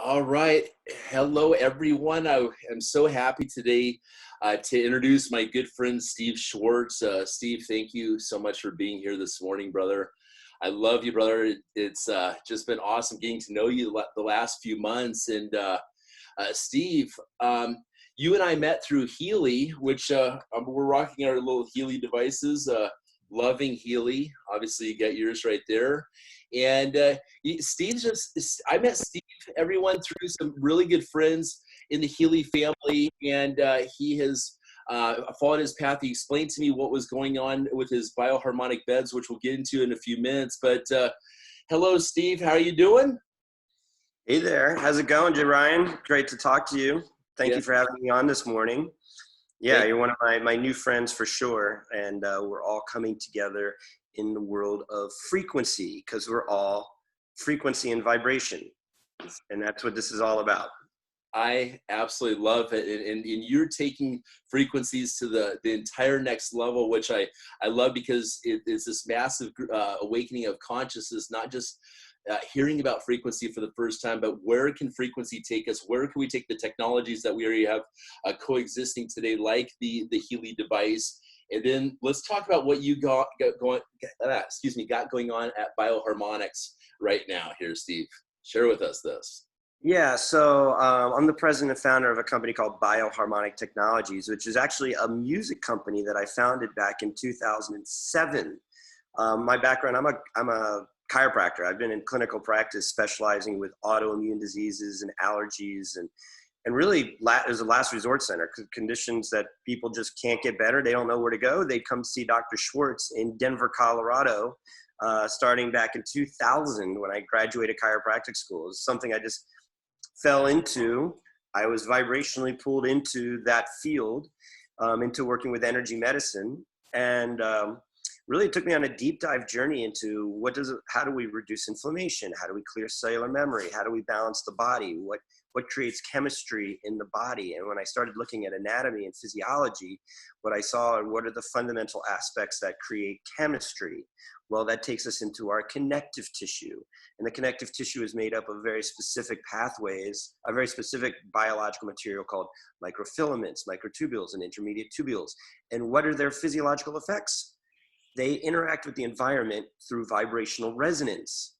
All right. Hello, everyone. I am so happy today to introduce my good friend, Steve Schwartz. Steve, thank you so much for being here this morning, brother. I love you, brother. It's just been awesome getting to know you the last few months. And Steve, you and I met through Healy, which we're rocking our little Healy devices. Loving Healy. Obviously, you got yours right there. And I met Steve, everyone, through some really good friends in the Healy family. And he has followed his path. He explained to me what was going on with his bioharmonic beds, which we'll get into in a few minutes. But hello, Steve. How are you doing? Hey there. How's it going, Jay Ryan? Great to talk to you. Thank Yeah. you for having me on this morning. Yeah, Thank you're one of my new friends for sure. And we're all coming together in the world of frequency because we're all frequency and vibration. And that's what this is all about. I absolutely love it. And you're taking frequencies to the entire next level, which I love because it's this massive awakening of consciousness, not just hearing about frequency for the first time, but where can frequency take us? Where can we take the technologies that we already have coexisting today, like the Healy device? And then let's talk about what you got going on at Bioharmonics right now here, Steve. Share with us this. Yeah, so I'm the president and founder of a company called Bioharmonic Technologies, which is actually a music company that I founded back in 2007. My background, I'm a chiropractor. I've been in clinical practice specializing with autoimmune diseases and allergies and really it was a last resort center, conditions that people just can't get better. They don't know where to go. They come see Dr. Schwartz in Denver, Colorado, starting back in 2000 when I graduated chiropractic school. It was something I just fell into. I was vibrationally pulled into that field, into working with energy medicine. And really it took me on a deep dive journey into how do we reduce inflammation? How do we clear cellular memory? How do we balance the body? What creates chemistry in the body? And when I started looking at anatomy and physiology, what I saw are what are the fundamental aspects that create chemistry? Well, that takes us into our connective tissue. And the connective tissue is made up of very specific pathways, a very specific biological material called microfilaments, microtubules, and intermediate tubules. And what are their physiological effects? They interact with the environment through vibrational resonance.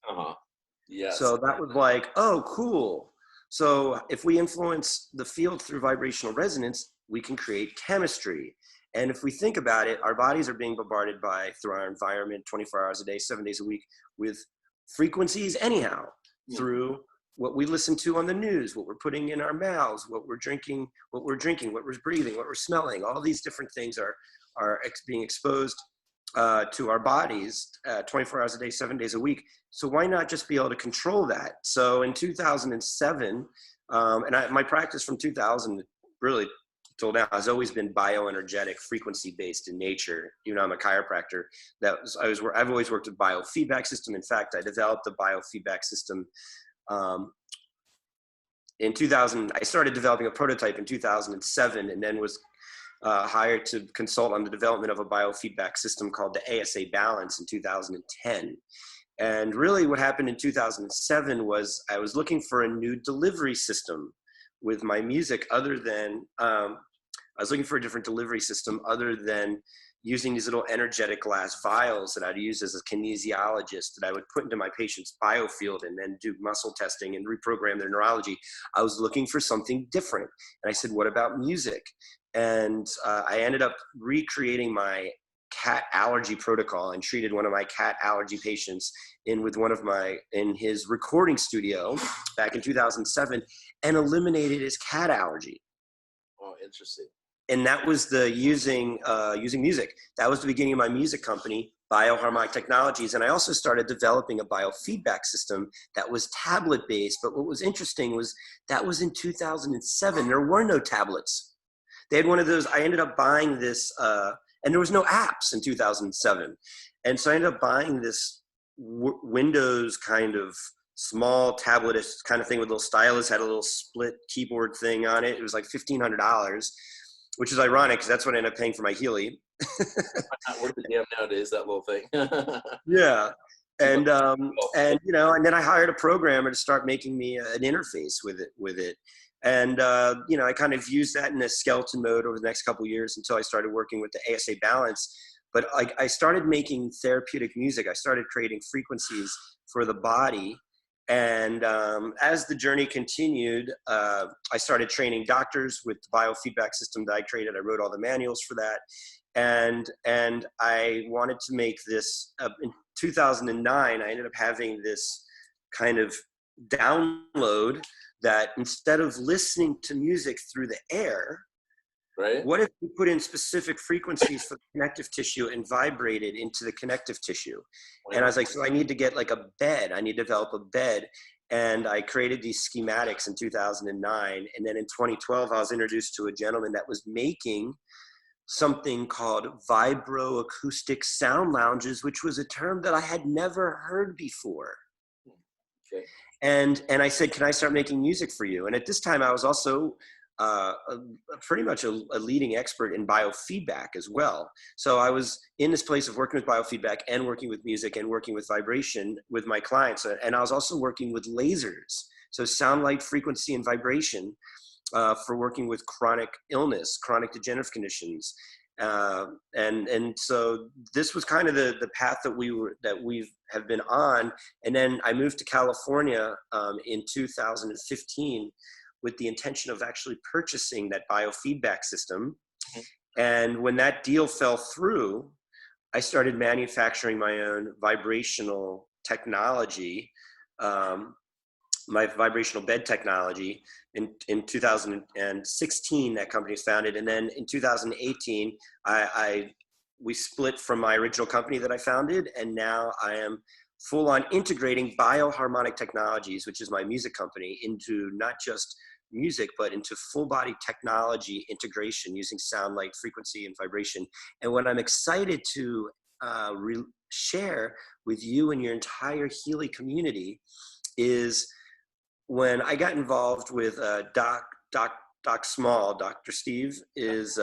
Yes. So that was like, oh, cool. So if we influence the field through vibrational resonance, we can create chemistry. And if we think about it, our bodies are being bombarded through our environment 24 hours a day, 7 days a week with frequencies anyhow, through what we listen to on the news, what we're putting in our mouths, what we're drinking, what we're breathing, what we're smelling. All these different things are being exposed to our bodies 24 hours a day, 7 days a week. So why not just be able to control that? So in 2007, my practice from 2000 really till now has always been bioenergetic, frequency-based in nature. Even though I'm a chiropractor, I've always worked with biofeedback system. In fact, I developed the biofeedback system in 2000. I started developing a prototype in 2007, and then was hired to consult on the development of a biofeedback system called the ASA Balance in 2010. And really what happened in 2007 was I was looking for a new delivery system with my music other than, I was looking for a different delivery system other than using these little energetic glass vials that I'd use as a kinesiologist that I would put into my patient's biofield and then do muscle testing and reprogram their neurology. I was looking for something different. And I said, what about music? And I ended up recreating my cat allergy protocol and treated one of my cat allergy patients in his recording studio back in 2007 and eliminated his cat allergy. Oh, interesting. And that was using music. That was the beginning of my music company, Bioharmonic Technologies. And I also started developing a biofeedback system that was tablet based. But what was interesting was that was in 2007. There were no tablets. They had one of those. I ended up buying this, and there was no apps in 2007. And so I ended up buying this Windows kind of small tablet kind of thing with a little stylus, had a little split keyboard thing on it. It was like $1,500, which is ironic because that's what I ended up paying for my Healy. Not worth the damn nowadays, that little thing. Yeah. And and then I hired a programmer to start making me an interface with it. And I kind of used that in a skeleton mode over the next couple of years until I started working with the ASA balance. But I started making therapeutic music. I started creating frequencies for the body. And as the journey continued, I started training doctors with the biofeedback system that I created. I wrote all the manuals for that. And I wanted to make this, in 2009, I ended up having this kind of download that instead of listening to music through the air, right? What if we put in specific frequencies for the connective tissue and vibrated into the connective tissue? And I was like, so I need to get like a bed. I need to develop a bed. And I created these schematics in 2009. And then in 2012, I was introduced to a gentleman that was making something called vibroacoustic sound lounges, which was a term that I had never heard before. Okay. And I said, can I start making music for you? And at this time I was also pretty much a leading expert in biofeedback as well. So I was in this place of working with biofeedback and working with music and working with vibration with my clients. And I was also working with lasers. So sound, light, frequency, and vibration for working with chronic illness, chronic degenerative conditions. And so this was kind of the path that we have been on. And then I moved to California in 2015 with the intention of actually purchasing that biofeedback system. Mm-hmm. And when that deal fell through, I started manufacturing my own vibrational technology, my vibrational bed technology. In 2016, that company was founded. And then in 2018, we split from my original company that I founded. And now I am full on integrating Bioharmonic Technologies, which is my music company, into not just music, but into full body technology integration using sound, light, frequency, and vibration. And what I'm excited to share with you and your entire Healy community is when I got involved with Doc Small. Dr. Steve is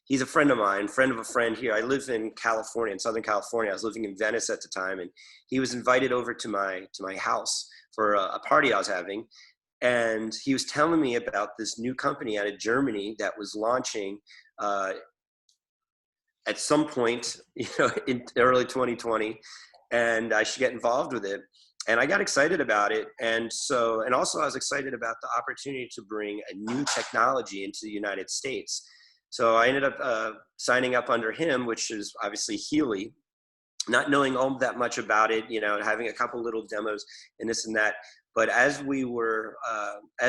he's a friend of mine, friend of a friend here. I live in California, in Southern California. I was living in Venice at the time, and he was invited over to my house for a party I was having. And he was telling me about this new company out of Germany that was launching at some point, in early 2020, and I should get involved with it. And I got excited about it. And also I was excited about the opportunity to bring a new technology into the United States. So I ended up signing up under him, which is obviously Healy, not knowing all that much about it, having a couple little demos and this and that. But as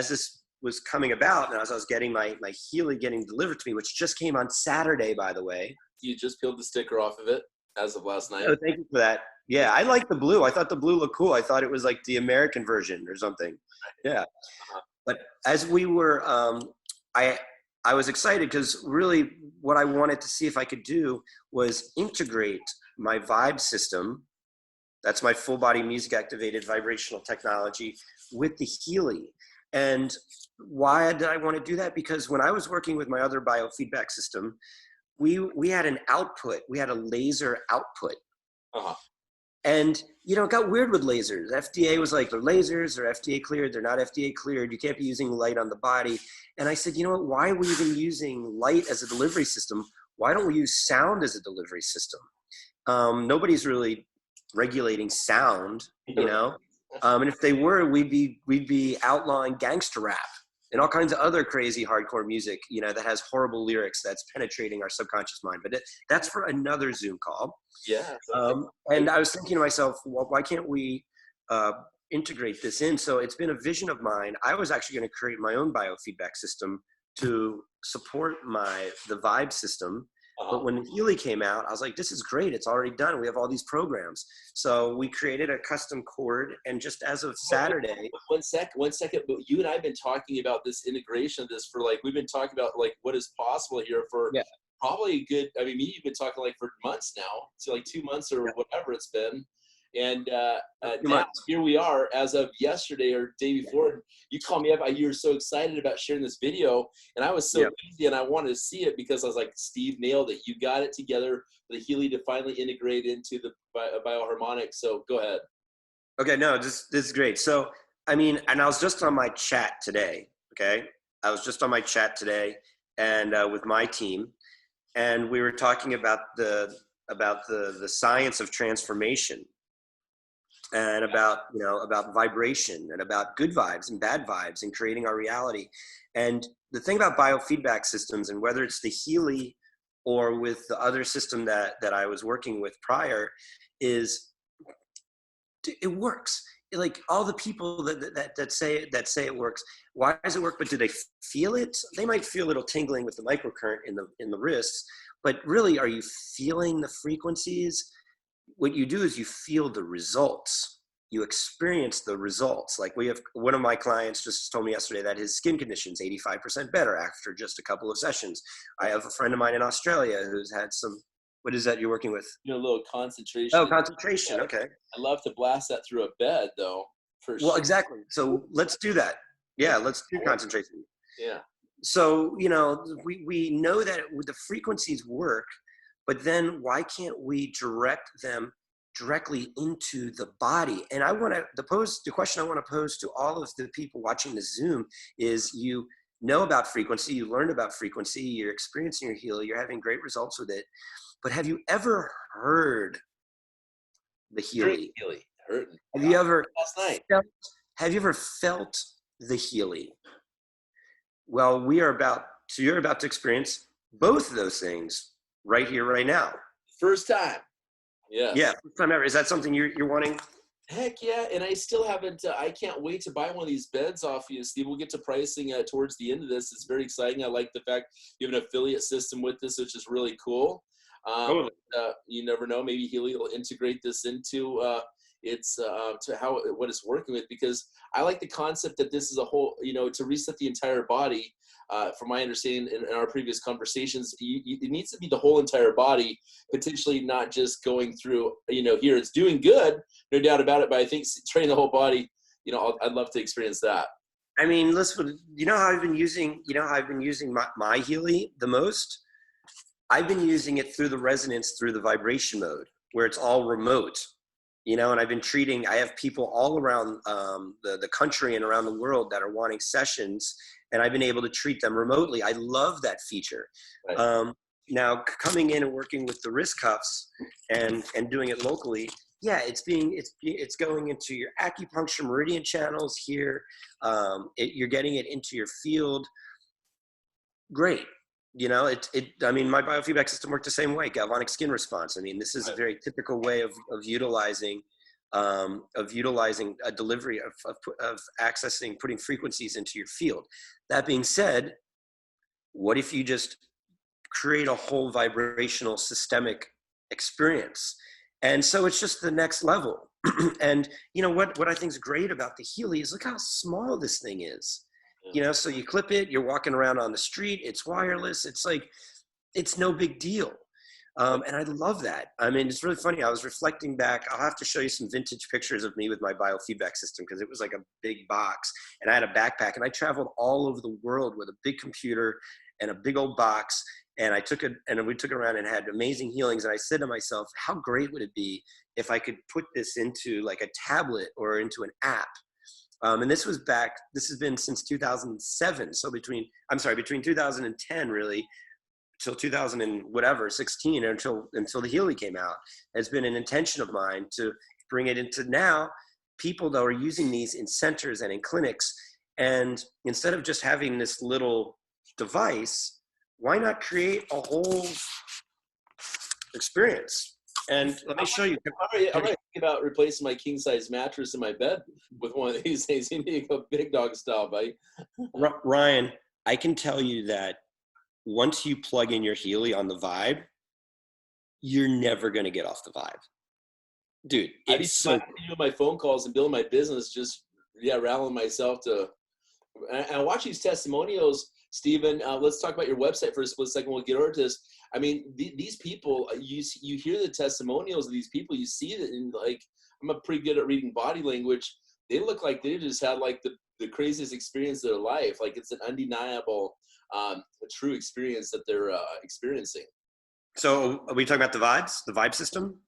this was coming about, and as I was getting my Healy getting delivered to me, which just came on Saturday, by the way. You just peeled the sticker off of it as of last night. Oh, thank you for that. Yeah, I like the blue. I thought the blue looked cool. I thought it was like the American version or something. Yeah. Uh-huh. But as we were, I was excited because really what I wanted to see if I could do was integrate my vibe system. That's my full body music activated vibrational technology with the Healy. And why did I want to do that? Because when I was working with my other biofeedback system, we had an output. We had a laser output. Uh-huh. And, it got weird with lasers. FDA was like, they're lasers, they're FDA cleared, they're not FDA cleared. You can't be using light on the body. And I said, you know what, why are we even using light as a delivery system? Why don't we use sound as a delivery system? Nobody's really regulating sound, and if they were, we'd be outlawing gangster rap and all kinds of other crazy hardcore music, that has horrible lyrics that's penetrating our subconscious mind. But that's for another Zoom call. Yeah. And I was thinking to myself, well, why can't we integrate this in? So it's been a vision of mine. I was actually going to create my own biofeedback system to support the vibe system. But when Healy came out, I was like, this is great. It's already done. We have all these programs. So we created a custom chord. And just as of Saturday. One second. But you and I have been talking about this integration of this for we've been talking about what is possible here for probably a good, you've been talking for months now. So 2 months or whatever it's been. And Too now much. here we are as of yesterday or day before. You called me up. You were so excited about sharing this video, and I was so busy, and I wanted to see it because I was like, Steve nailed it. You got it together for the Healy to finally integrate into the Bioharmonic. So go ahead. Okay, no, this is great. So, I mean, and I was just on my chat today, okay? I was just on my chat today and with my team, and we were talking about the science of transformation and about vibration and about good vibes and bad vibes and creating our reality. And the thing about biofeedback systems, and whether it's the Healy or with the other system that I was working with prior, is it works. Like all the people that say it works, why does it work? But do they feel it? They might feel a little tingling with the microcurrent in the wrists, but really, are you feeling the frequencies? What you do is you feel the results. You experience the results. Like we have one of my clients just told me yesterday that his skin condition's 85% better after just a couple of sessions. I have a friend of mine in Australia who's had some. What is that you're working with? A little concentration. Oh, concentration. Okay. I love to blast that through a bed, though. Well, exactly. So let's do that. Yeah, let's do concentration. Yeah. So, we know that the frequencies work, but then why can't we direct them directly into the body? And the question I want to pose to all of the people watching the Zoom is, you know about frequency, you learned about frequency, you're experiencing your Healy, you're having great results with it. But have you ever heard the Healy? Have you ever have you ever felt the Healy? Well, you're about to experience both of those things right here, right now. First time. Yes. Yeah. First time ever. Is that something you're wanting? Heck yeah. And I still haven't, I can't wait to buy one of these beds off you, Steve. We'll get to pricing towards the end of this. It's very exciting. I like the fact you have an affiliate system with this, which is really cool. Totally. You never know. Maybe Healy will integrate this into what it's working with, because I like the concept that this is a whole, to reset the entire body. From my understanding in our previous conversations, it needs to be the whole entire body, potentially not just going through, here it's doing good, no doubt about it. But I think training the whole body, I'd love to experience that. I mean, listen, how I've been using my Healy the most? I've been using it through the resonance, through the vibration mode, where it's all remote, and I've been I have people all around the country and around the world that are wanting sessions, and I've been able to treat them remotely. I love that feature. Right. Now coming in and working with the wrist cuffs and doing it locally, yeah, it's going into your acupuncture meridian channels here. You're getting it into your field. Great. I mean, my biofeedback system worked the same way. Galvanic skin response. I mean, this is a very typical way of utilizing a delivery of accessing, putting frequencies into your field. That being said, what if you just create a whole vibrational systemic experience? And so it's just the next level. And what I think is great about the Healy is, look how small this thing is. So you clip it, you're walking around on the street, it's wireless, it's like, it's no big deal. And I love that. I mean, it's really funny. I was reflecting back. I'll have to show you some vintage pictures of me with my biofeedback system, because it was like a big box, and I had a backpack, and I traveled all over the world with a big computer and a big old box. And we took it around and had amazing healings. And I said to myself, how great would it be if I could put this into like a tablet or into an app? And this has been since 2007. So between 2010 really till 2016, until the Healy came out, has been an intention of mine to bring it into now people that are using these in centers and in clinics. And instead of just having this little device, why not create a whole experience? And let me show you. I'm thinking about replacing my king size mattress in my bed with one of these days. You need to go big dog style, buddy. Ryan, I can tell you that once you plug in your Healy on the Vibe, you're never going to get off the Vibe. Dude, it's so doing my phone calls and building my business, just rallying myself to. And I watch these testimonials, Stephen. Let's talk about your website for a split second. We'll get over to this. I mean, these people, you hear the testimonials of these people. You see that, in like, I'm a pretty good at reading body language. They look like they just had like the craziest experience of their life. Like it's an undeniable, a true experience that they're experiencing. So are we talking about the vibe system?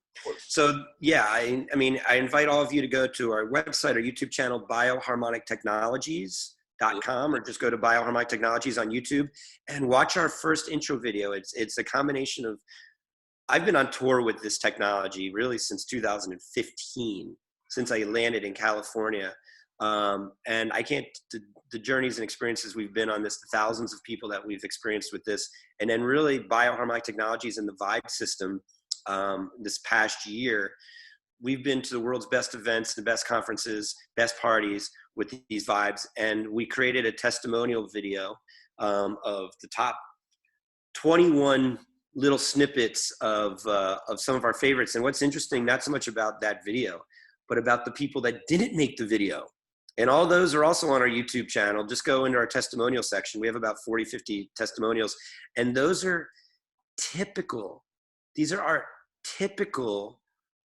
So yeah, I mean, I invite all of you to go to our website, our YouTube channel, bioharmonictechnologies.com, or just go to Bioharmonic Technologies on YouTube and watch our first intro video. It's a combination of, I've been on tour with this technology really since 2015, since I landed in California. And I can't, the journeys and experiences we've been on this, the thousands of people that we've experienced with this, and then really Bioharmonic Technologies and the Vibe system. This past year, we've been to the world's best events, the best conferences, best parties with these vibes. And we created a testimonial video of the top 21 little snippets of some of our favorites. And what's interesting, not so much about that video, but about the people that didn't make the video. And all those are also on our YouTube channel. Just go into our testimonial section. We have about 40, 50 testimonials. And those are typical. These are our typical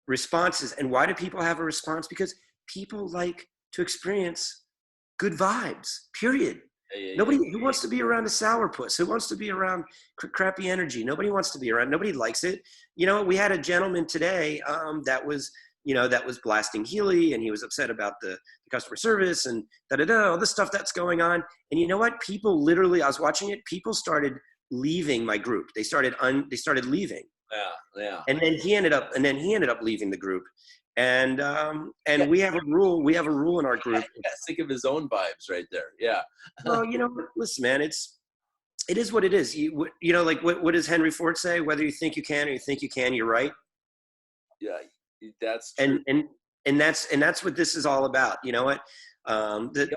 responses. And why do people have a response? Because people like to experience good vibes, period. Nobody who wants to be around a sourpuss, who wants to be around crappy energy. Nobody wants to be around, nobody likes it. You know, we had a gentleman today that was blasting Healy, and he was upset about the customer service and all this stuff that's going on. And you know what? People literally, I was watching it, people started leaving my group. They started leaving. Yeah. And then he ended up leaving the group. And we have a rule in our group. Think of his own vibes right there. Yeah. Well, you know, listen, man, it is what it is. You know, like what does Henry Ford say? Whether you think you can or you think you can, you're right. Yeah, that's true. And that's what this is all about. You know what? There's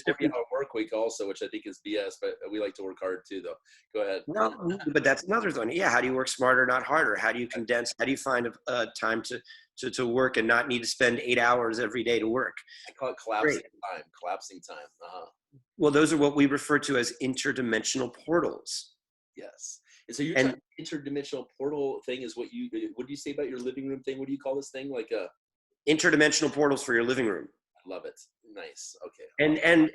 different work week also, which I think is BS, but we like to work hard too, though. Go ahead. No, but that's another one. Yeah. How do you work smarter, not harder? How do you condense? How do you find a time to work and not need to spend 8 hours every day to work? I call it collapsing time. Well, those are what we refer to as interdimensional portals. Yes. And so talking interdimensional portal thing is what do you say about your living room thing? What do you call this thing? Like interdimensional portals for your living room. I love it. Nice. Okay.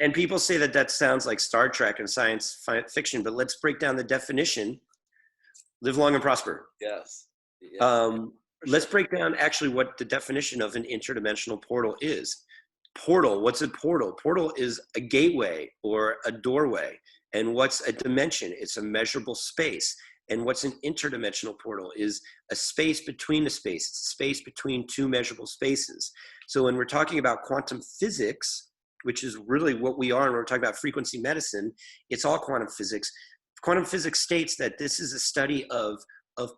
And people say that sounds like Star Trek and science fiction, but let's break down the definition. Live long and prosper. Yes. Let's break down actually what the definition of an interdimensional portal is. Portal, what's a portal? Portal is a gateway or a doorway. And what's a dimension? It's a measurable space. And what's an interdimensional portal is a space between a space. It's a space between two measurable spaces. So when we're talking about quantum physics, which is really what we are, and we're talking about frequency medicine, it's all quantum physics. Quantum physics states that this is a study of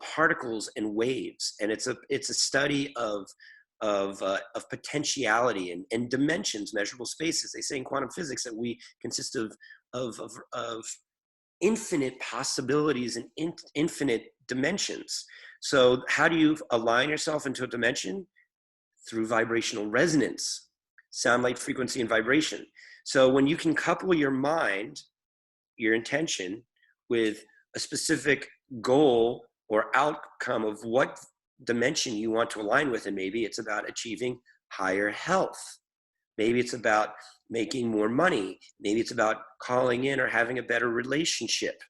particles and waves, and it's a study of potentiality and dimensions, measurable spaces. They say in quantum physics that we consist of infinite possibilities and infinite dimensions. So how do you align yourself into a dimension? Through vibrational resonance, sound, light, frequency, and vibration. So when you can couple your mind, your intention, with a specific goal or outcome of what dimension you want to align with, and maybe it's about achieving higher health. Maybe it's about making more money. Maybe it's about calling in or having a better relationship.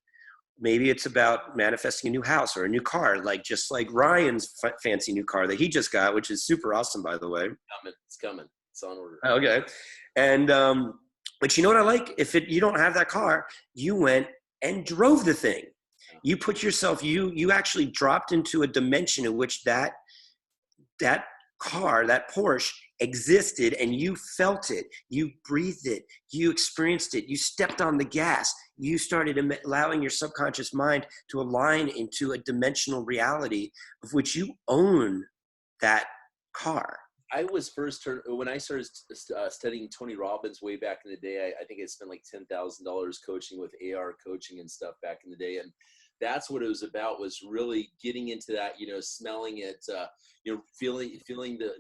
Maybe it's about manifesting a new house or a new car, just like Ryan's fancy new car that he just got, which is super awesome, by the way. It's coming. It's on order. Okay. And, but you know what I like? If you don't have that car, you went and drove the thing. You put yourself, you actually dropped into a dimension in which that car, that Porsche, existed, and you felt it, you breathed it, you experienced it, you stepped on the gas, you started allowing your subconscious mind to align into a dimensional reality of which you own that car. I was when I started studying Tony Robbins way back in the day, I think I spent like $10,000 coaching with AR coaching and stuff back in the day. And that's what it was about, was really getting into that, smelling it, feeling the,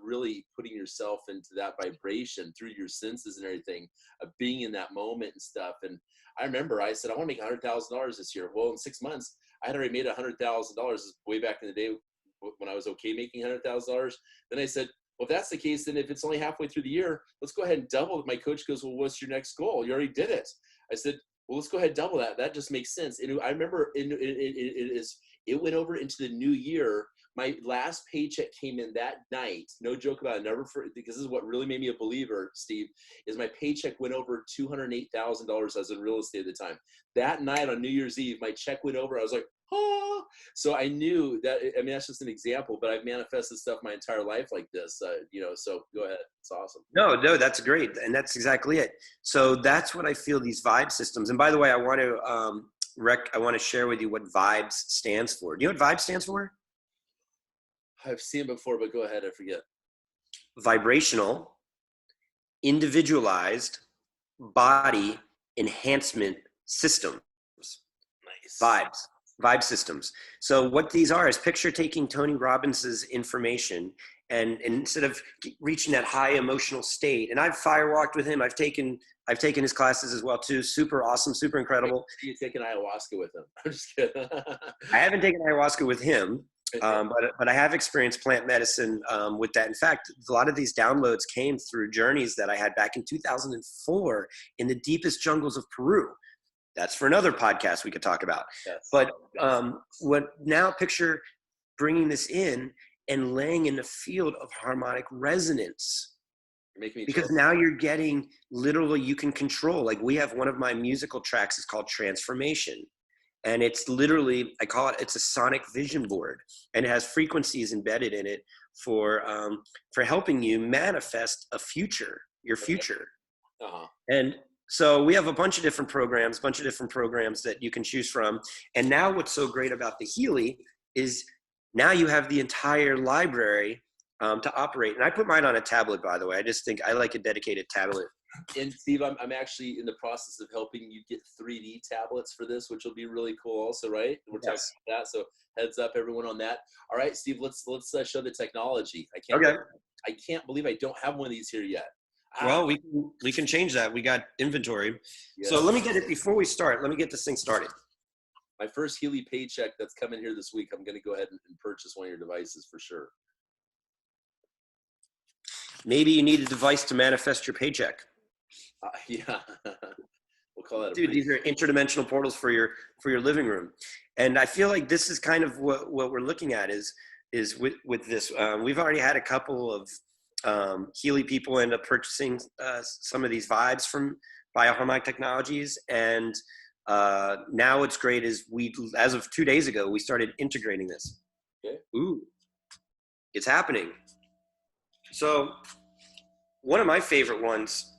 really putting yourself into that vibration through your senses and everything, of being in that moment and stuff. And I remember I said, I want to make $100,000 this year. Well, in 6 months, I had already made $100,000 way back in the day when I was okay making $100,000. Then I said, well, if that's the case, then if it's only halfway through the year, let's go ahead and double it. My coach goes, well, what's your next goal? You already did it. I said, well, let's go ahead and double that. That just makes sense. And I remember it went over into the new year. My last paycheck came in that night. No joke about it. Because this is what really made me a believer, Steve, is my paycheck went over $208,000. I was in real estate at the time. That night on New Year's Eve, my check went over. I was like, oh. So I knew that, I mean, that's just an example, but I've manifested stuff my entire life like this, so go ahead. It's awesome. No, that's great. And that's exactly it. So that's what I feel, these vibe systems. And by the way, I want to share with you what vibes stands for. Do you know what vibes stands for? I've seen it before, but go ahead. I forget. Vibrational, individualized, body enhancement systems. Nice. Vibe systems. So what these are is picture taking Tony Robbins' information, and instead of reaching that high emotional state, and I've firewalked with him. I've taken his classes as well too. Super awesome, super incredible. You taking ayahuasca with him? I'm just kidding. I haven't taken ayahuasca with him. But I have experienced plant medicine with that. In fact, a lot of these downloads came through journeys that I had back in 2004 in the deepest jungles of Peru. That's for another podcast we could talk about. Yes. But now picture bringing this in and laying in the field of harmonic resonance. Because now you're getting literally, you can control. Like we have one of my musical tracks is called Transformation. And it's literally, I call it, it's a sonic vision board, and it has frequencies embedded in it for helping you manifest your future. Uh-huh. And so we have a bunch of different programs that you can choose from. And now what's so great about the Healy is now you have the entire library to operate. And I put mine on a tablet, by the way. I just think I like a dedicated tablet. And Steve, I'm actually in the process of helping you get 3D tablets for this, which will be really cool also, right? We're talking about that. So heads up everyone on that. All right, Steve, let's show the technology. I can't believe I don't have one of these here yet. Well, we can change that. We got inventory. Yeah. So let me get it before we start. Let me get this thing started. My first Healy paycheck that's coming here this week, I'm going to go ahead and purchase one of your devices for sure. Maybe you need a device to manifest your paycheck. Yeah, we'll call that. Dude, these are interdimensional portals for your living room, and I feel like this is kind of what we're looking at is with this. We've already had a couple of Healy people end up purchasing some of these vibes from Bioharmonic Technologies, and now what's great is as of 2 days ago, we started integrating this. Okay. Ooh, it's happening. So one of my favorite ones.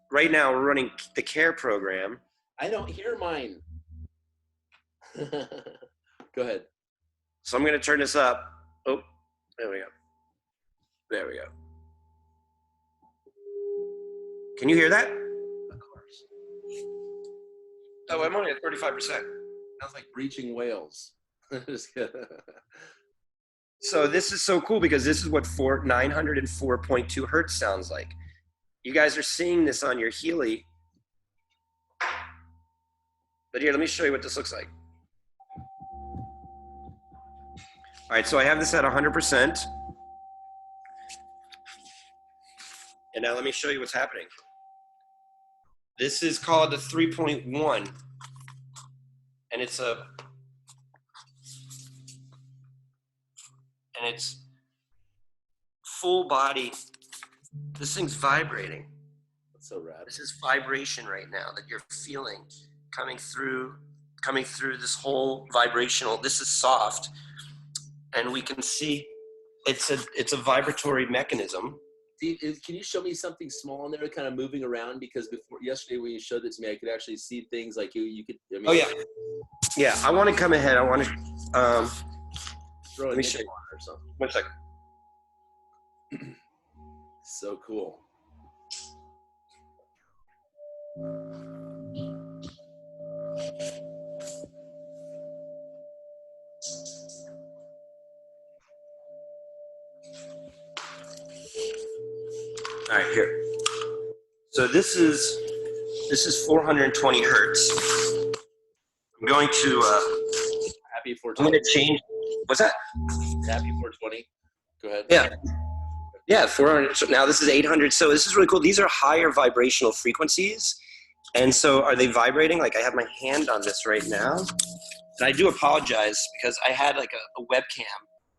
Right now, we're running the CARE program. I don't hear mine. Go ahead. So I'm going to turn this up. Oh, there we go. There we go. Can you hear that? Of course. Oh, I'm only at 35%. Sounds like breaching whales. Just kidding. So this is so cool because this is what 904.2 hertz sounds like. You guys are seeing this on your Healy. But here, let me show you what this looks like. All right, so I have this at 100%. And now let me show you what's happening. This is called the 3.1. And it's full body. This thing's vibrating. That's so rad. This is vibration right now that you're feeling coming through this whole vibrational. This is soft, and we can see it's a vibratory mechanism. Steve, can you show me something small in there, kind of moving around? Because yesterday when you showed it to me, I could actually see things like you could. I mean, oh yeah. I want to come ahead. I want to. Throw let me show you or something. 1 second. So cool. All right, here. So this is 420 hertz. I'm going to Happy 420. I'm going to change. What's that? Happy 420. Go ahead. Yeah. Yeah, 400. So now this is 800. So this is really cool. These are higher vibrational frequencies. And so are they vibrating? Like I have my hand on this right now. And I do apologize because I had like a webcam.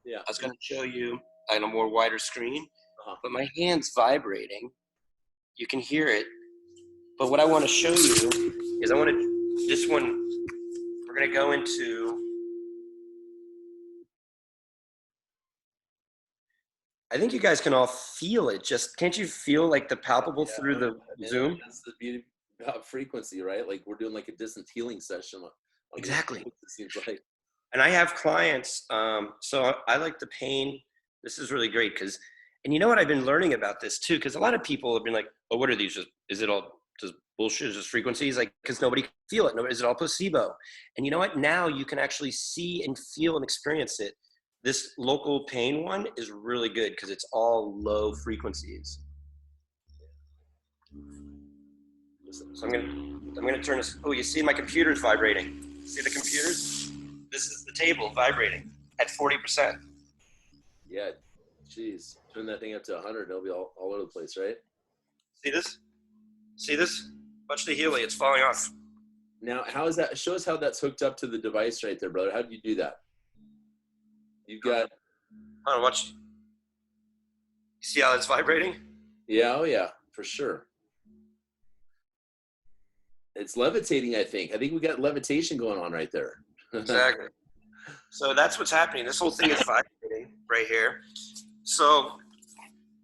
Yeah. I was going to show you on a more wider screen, Uh-huh. but my hand's vibrating. You can hear it. But what I want to show you is this one, we're going to go into, I think you guys can all feel it. Just, can't you feel like the palpable through the Zoom? That's the beauty about frequency, right? Like we're doing like a distance healing session. Exactly. It seems like. And I have clients, so I like the pain. This is really great because, and you know what I've been learning about this too, because a lot of people have been like, oh, what are these? Is it all just bullshit? Is just frequencies? Like, because nobody can feel it. Is it all placebo? And you know what? Now you can actually see and feel and experience it. This local pain one is really good because it's all low frequencies. So I'm gonna turn this. Oh, you see my computer's vibrating. See the computers? This is the table vibrating at 40%. Yeah, geez. Turn that thing up to 100, it'll be all over the place, right? See this? See this? Watch the Healy, it's falling off. Now, how is that? Show us how that's hooked up to the device right there, brother. How do you do that? You've got. Hold on, watch. You see how it's vibrating? Yeah, oh yeah, for sure. It's levitating, I think. I think we got levitation going on right there. Exactly. So that's what's happening. This whole thing is vibrating right here. So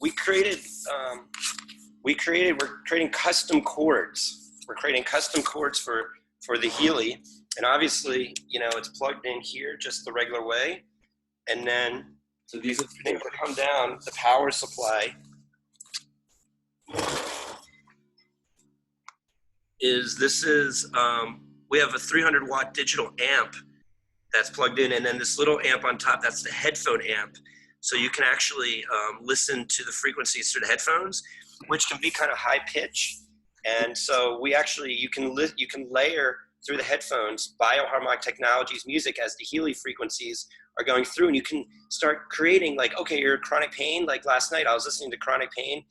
we're creating custom chords. We're creating custom chords for the Healy. And obviously, you know, it's plugged in here just the regular way. And then so these are able to come down the power supply we have a 300 watt digital amp that's plugged in, and then this little amp on top, that's the headphone amp. So you can actually listen to the frequencies through the headphones, which can be kind of high pitch. And so you can layer through the headphones Bioharmonic Technologies music as the Healy frequencies are going through, and you can start creating like, okay, you're chronic pain. Like last night, I was listening to chronic pain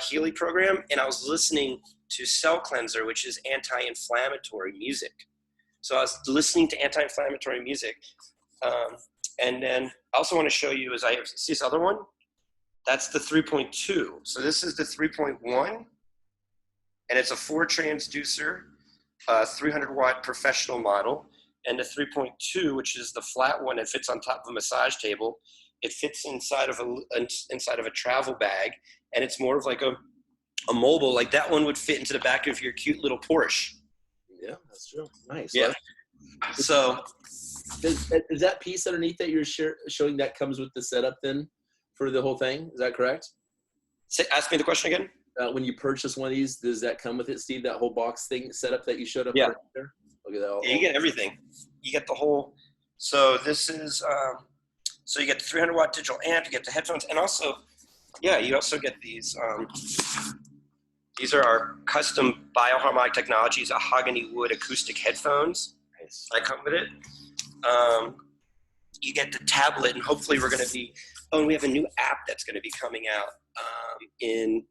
Healy program, and I was listening to Cell Cleanser, which is anti-inflammatory music. So I was listening to anti-inflammatory music. And then I also want to show you see this other one? That's the 3.2. So this is the 3.1, and it's a 4 transducer, 300 watt professional model. And the 3.2, which is the flat one, it fits on top of a massage table. It fits inside of a travel bag, and it's more of like a mobile. Like that one would fit into the back of your cute little Porsche. Yeah, that's true. Nice. Yeah. So is that piece underneath that you're showing that comes with the setup then for the whole thing? Is that correct? Ask me the question again. When you purchase one of these, does that come with it, Steve? That whole box thing setup that you showed up right there? Look at that. Yeah, you get everything. You get the whole. So this is. So you get the 300 watt digital amp. You get the headphones, and also, you also get these. These are our custom Bioharmonic Technologies mahogany wood acoustic headphones. Nice. I come with it. You get the tablet, and hopefully we're going to be. Oh, and we have a new app that's going to be coming out in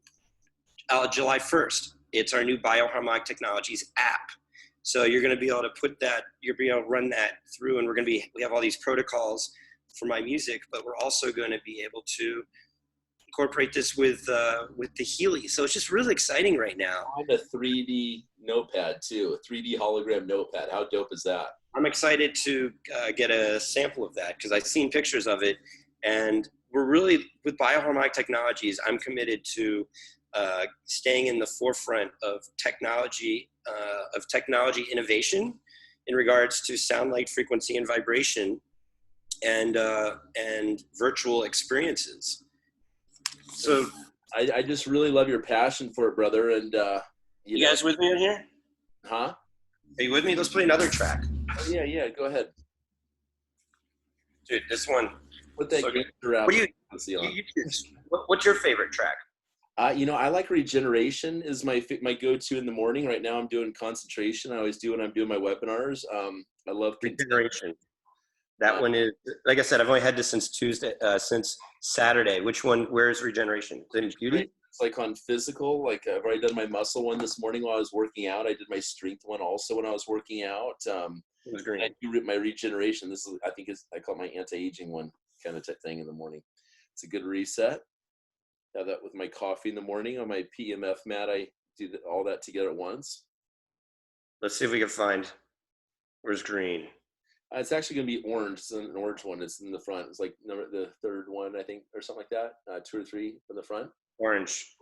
July 1st. It's our new Bioharmonic Technologies app. So you're going to be able to you'll be able to run that through, and we have all these protocols for my music, but we're also going to be able to incorporate this with the Healy. So it's just really exciting right now. I have a 3D notepad too, a 3D hologram notepad. How dope is that? I'm excited to get a sample of that because I've seen pictures of it, and we're really, with Bioharmonic Technologies, I'm committed to staying in the forefront of technology innovation in regards to sound, light, frequency, and vibration, and virtual experiences. So I just really love your passion for it, brother. And you guys with me in here? Huh? Are you with me? Let's play another track. Oh, yeah, go ahead. Dude, this one. Put that what's your favorite track? I like Regeneration is my go-to in the morning. Right now I'm doing concentration. I always do when I'm doing my webinars. I love Regeneration. That one is, like I said, I've only had this since since Saturday. Which one? Where's regeneration? Is it in beauty? It's like on physical. Like I've already done my muscle one this morning while I was working out. I did my strength one also when I was working out. It was green. I do my regeneration. This is, I think, I call it my anti-aging one kind of thing in the morning. It's a good reset. Have that with my coffee in the morning on my PEMF mat. I do all that together at once. Let's see if we can find. Where's green? It's actually going to be orange. It's an orange one. It's in the front. It's like the third one, I think, or something like that. 2 or 3 from the front. Orange.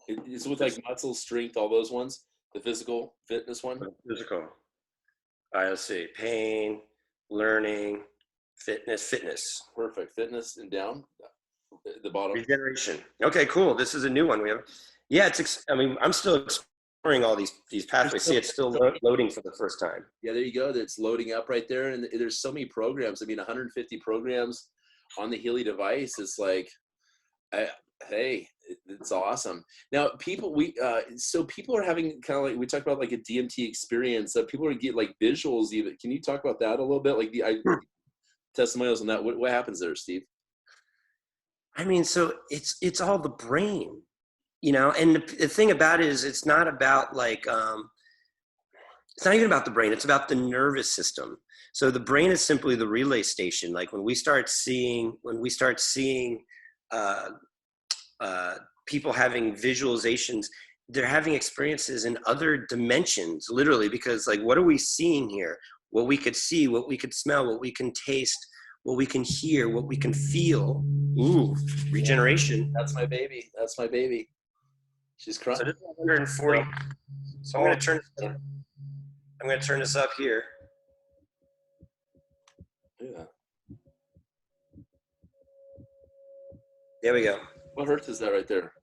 It's with like muscle strength, all those ones. The physical fitness one. Physical. All right, let's see. Pain, learning, fitness. Perfect. Fitness and down. The bottom. Regeneration. Okay, cool. This is a new one we have. Yeah, I mean, I'm still exploring all these pathways. See, it's still loading for the first time. Yeah, there you go. It's loading up right there. And there's so many programs. I mean, 150 programs on the Healy device. It's like, hey, it's awesome. Now, people are having kind of like, we talked about like a DMT experience. People are getting like visuals even. Can you talk about that a little bit? Like testimonials on that. What happens there, Steve? I mean, so it's all the brain. And the thing about it is it's not about like, it's not even about the brain. It's about the nervous system. So the brain is simply the relay station. Like when we start seeing people having visualizations, they're having experiences in other dimensions, literally, because like, what are we seeing here? What we could see, what we could smell, what we can taste, what we can hear, what we can feel. Ooh, regeneration. That's my baby. That's my baby. She's crying. So this is 140. So I'm going to turn this up here. Yeah. There we go. What hertz is that right there?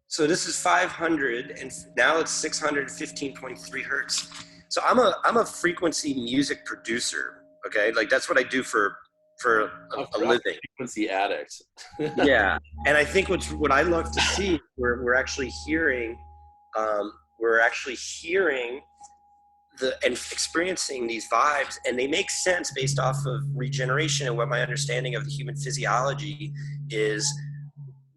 So this is 500, and now it's 615.3 hertz. So I'm a frequency music producer. Okay, like that's what I do for a living. Frequency addict. Yeah, and I think what I love to see, we're actually hearing and experiencing these vibes, and they make sense based off of regeneration and what my understanding of the human physiology is.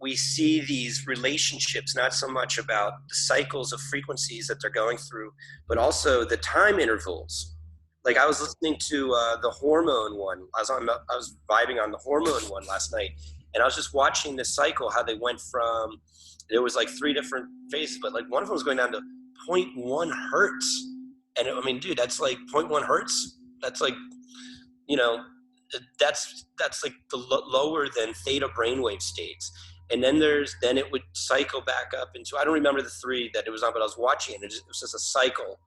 We see these relationships, not so much about the cycles of frequencies that they're going through, but also the time intervals. Like I was listening to the hormone one. I was vibing on the hormone one last night, and I was just watching this cycle, how they went from, there was like 3 different phases, but like one of them was going down to 0.1 hertz. And I mean, dude, that's like 0.1 hertz. That's like, that's like the lower than theta brainwave states. And then it would cycle back up into, I don't remember the 3 that it was on, but I was watching it. It was just a cycle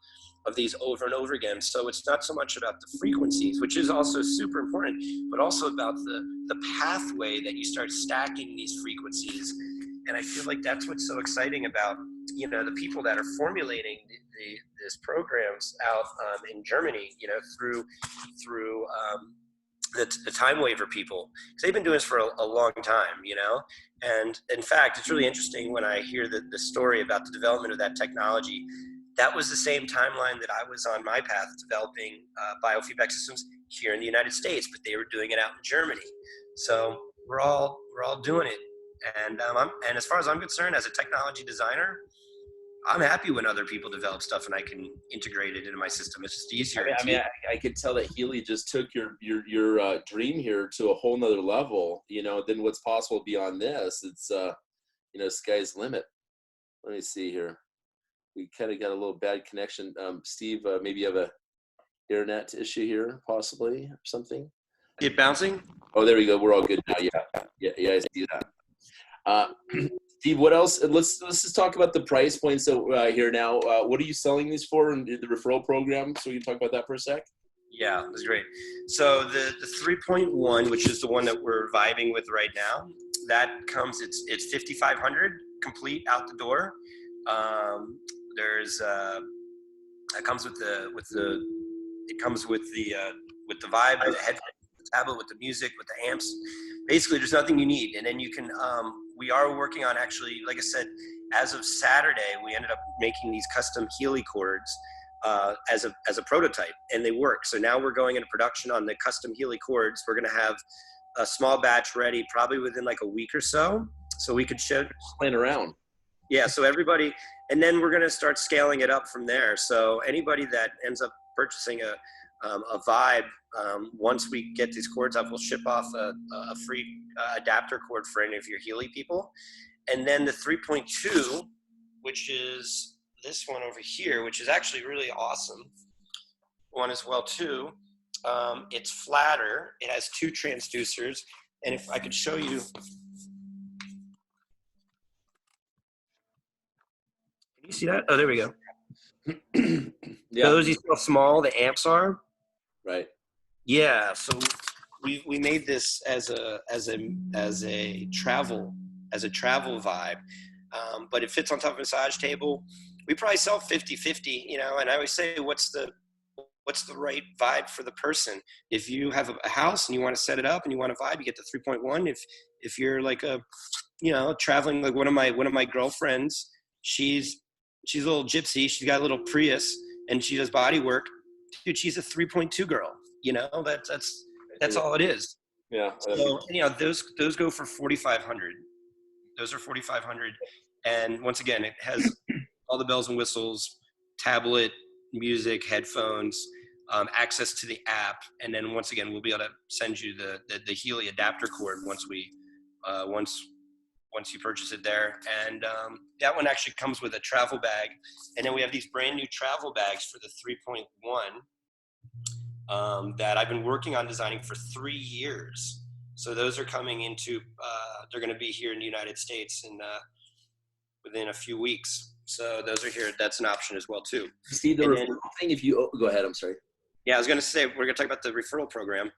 of these over and over again. So it's not so much about the frequencies, which is also super important, but also about the pathway that you start stacking these frequencies. And I feel like that's what's so exciting about, the people that are formulating these programs out in Germany, through the time waiver people, because they've been doing this for a long time, and in fact, it's really interesting when I hear the story about the development of that technology. That was the same timeline that I was on my path developing biofeedback systems here in the United States, but they were doing it out in Germany. So we're all doing it, and as far as I'm concerned, as a technology designer, I'm happy when other people develop stuff and I can integrate it into my system. It's just easier. I could tell that Healy just took your dream here to a whole nother level, than what's possible beyond this. It's, sky's the limit. Let me see here. We kind of got a little bad connection. Steve, maybe you have a internet issue here, possibly, or something. Get bouncing? Oh, there we go. We're all good now. Yeah, I see that. Steve, what else? Let's just talk about the price points here now. What are you selling these for in the referral program? So we can talk about that for a sec. Yeah, that's great. So the 3.1, which is the one that we're vibing with right now, that comes. It's 5,500 complete out the door. It comes with the vibe, with the headphones, the tablet, with the music, with the amps. Basically, there's nothing you need. And then you can, we are working on actually, like I said, as of Saturday, we ended up making these custom Healy cords as a prototype, and they work. So now we're going into production on the custom Healy cords. We're going to have a small batch ready probably within like a week or so we could ship. Playing around. Yeah, so everybody, and then we're going to start scaling it up from there. So anybody that ends up purchasing a Vibe, once we get these cords up, we'll ship off a free adapter cord for any of your Healy people. And then the 3.2, which is this one over here, which is actually really awesome one as well too. It's flatter. It has 2 transducers, and if I could show you. You see that? Oh, there we go. Yeah. Those, you see how small the amps are? Right. Yeah. So we made this as a travel Vibe, but it fits on top of a massage table. We probably sell 50-50, you know. And I always say, what's the right Vibe for the person? If you have a house and you want to set it up and you want a Vibe, you get the 3.1. If you're like traveling, like one of my girlfriends, she's a little gypsy. She's got a little Prius and she does body work. Dude, she's a 3.2 girl. You know, that's all it is. Yeah. So, you know, those go for 4,500. Those are 4,500. And once again, it has all the bells and whistles, tablet, music, headphones, access to the app. And then once again, we'll be able to send you the Healy adapter cord once you purchase it there. And that one actually comes with a travel bag. And then we have these brand new travel bags for the 3.1 that I've been working on designing for 3 years. So those are coming into, they're going to be here in the United States within a few weeks. So those are here. That's an option as well too. See the referral thing, if you, go ahead, I'm sorry. Yeah, I was going to say, we're going to talk about the referral program.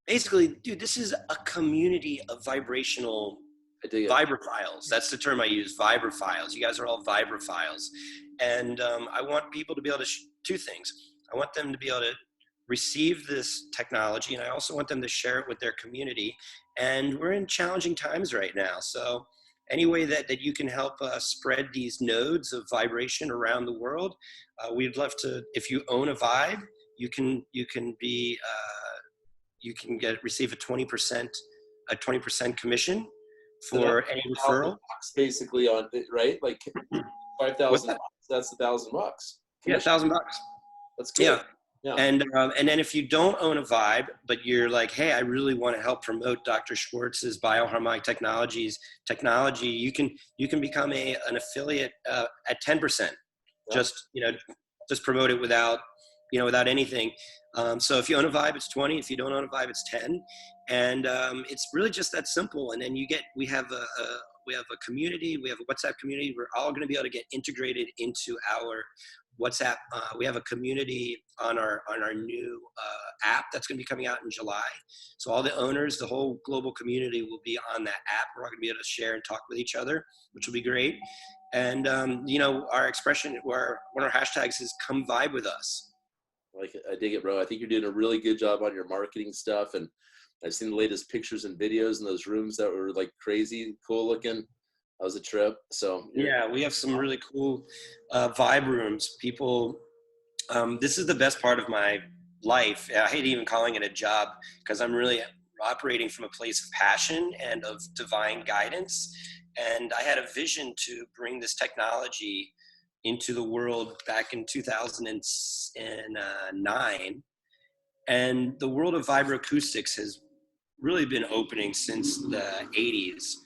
Basically, dude, this is a community of vibrational vibrophiles. That's the term I use, vibrophiles. You guys are all vibrophiles. And I want people to be able to, 2 things. I want them to be able to receive this technology, and I also want them to share it with their community. And we're in challenging times right now. So any way that you can help spread these nodes of vibration around the world, we'd love to. If you own a Vibe, you can receive a 20% commission for any referral. Basically on it, right? Like 5,000. That's $1,000. Yeah, $1,000. That's good. Yeah. Yeah. And then if you don't own a Vibe, but you're like, hey, I really want to help promote Dr. Schwartz's Bioharmonic technology, you can become an affiliate at 10%. Yeah. Just promote it without anything. So if you own a Vibe, it's 20. If you don't own a Vibe, it's 10. And it's really just that simple. And then we have a community, we have a WhatsApp community. We're all going to be able to get integrated into our WhatsApp. We have a community on our new app that's going to be coming out in July. So all the owners, the whole global community will be on that app. We're all going to be able to share and talk with each other, which will be great. And our expression, one of our hashtags is "Come Vibe with Us." Like, I dig it, bro. I think you're doing a really good job on your marketing stuff, and I've seen the latest pictures and videos in those rooms that were like crazy cool looking. That was a trip. So yeah, we have some really cool Vibe rooms. People, this is the best part of my life. I hate even calling it a job because I'm really operating from a place of passion and of divine guidance. And I had a vision to bring this technology into the world back in 2009. And the world of vibroacoustics has really been opening since the 80s.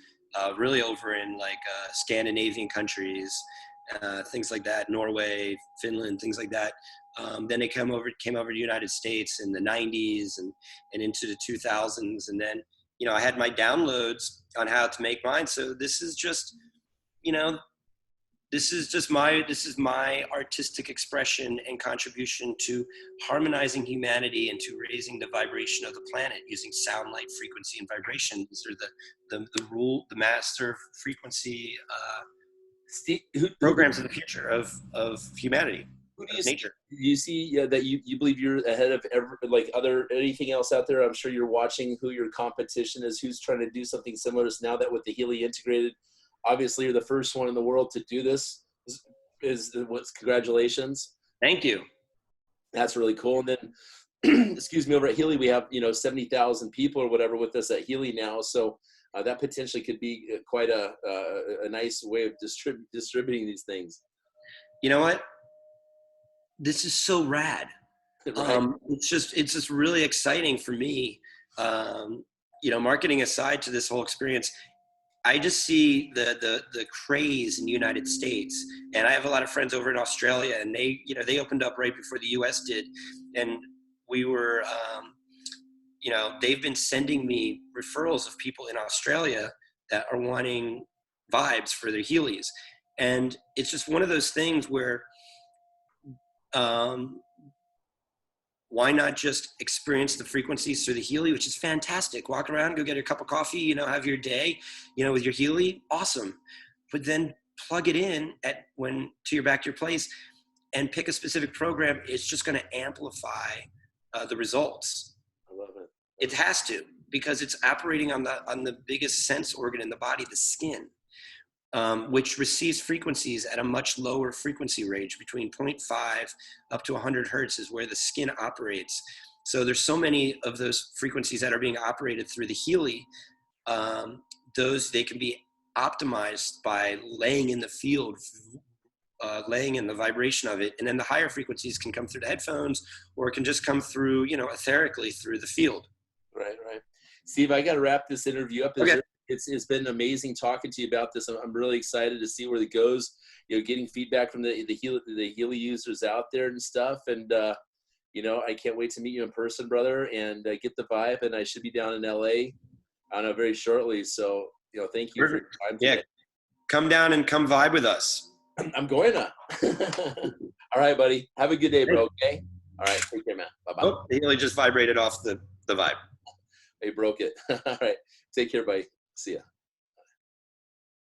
Really over in like Scandinavian countries, things like that, Norway, Finland, things like that. Then they came over to the United States in the 90s and into the 2000s. And then, I had my downloads on how to make mine. So this is just my artistic expression and contribution to harmonizing humanity and to raising the vibration of the planet using sound, light, frequency, and vibration. These are the master frequency programs of the future of humanity, nature. Do you see that you believe you're ahead of anything else out there? I'm sure you're watching who your competition is, who's trying to do something similar. So now that with the Healy integrated, obviously you're the first one in the world to do this. is what's congratulations. Thank you. That's really cool. And then, excuse me, over at Healy, we have, 70,000 people or whatever with us at Healy now. So that potentially could be quite a nice way of distributing these things. You know what? This is so rad. Right. It's just really exciting for me. Marketing aside to this whole experience, I just see the craze in the United States, and I have a lot of friends over in Australia, and they opened up right before the U.S. did, and we were, they've been sending me referrals of people in Australia that are wanting vibes for their Heelys, and it's just one of those things where, why not just experience the frequencies through the Healy, which is fantastic. Walk around, go get a cup of coffee, have your day, with your Healy, awesome. But then plug it in back to your place and pick a specific program. It's just going to amplify the results. I love it. It has to, because it's operating on the biggest sense organ in the body, the skin. Which receives frequencies at a much lower frequency range, between 0.5 up to 100 hertz is where the skin operates. So there's so many of those frequencies that are being operated through the Healy. They can be optimized by laying in the field, laying in the vibration of it. And then the higher frequencies can come through the headphones, or it can just come through, etherically through the field. Right. Steve, I got to wrap this interview up. Okay. It's been amazing talking to you about this. I'm really excited to see where it goes. Getting feedback from the Healy users out there and stuff. And I can't wait to meet you in person, brother, and get the vibe. And I should be down in LA, I don't know, very shortly. So thank you for your time today. Yeah, come down and come vibe with us. I'm going to. All right, buddy. Have a good day, bro. Okay. All right. Take care, man. Bye bye. Oh, the Healy just vibrated off the vibe. He broke it. All right. Take care, buddy. See ya.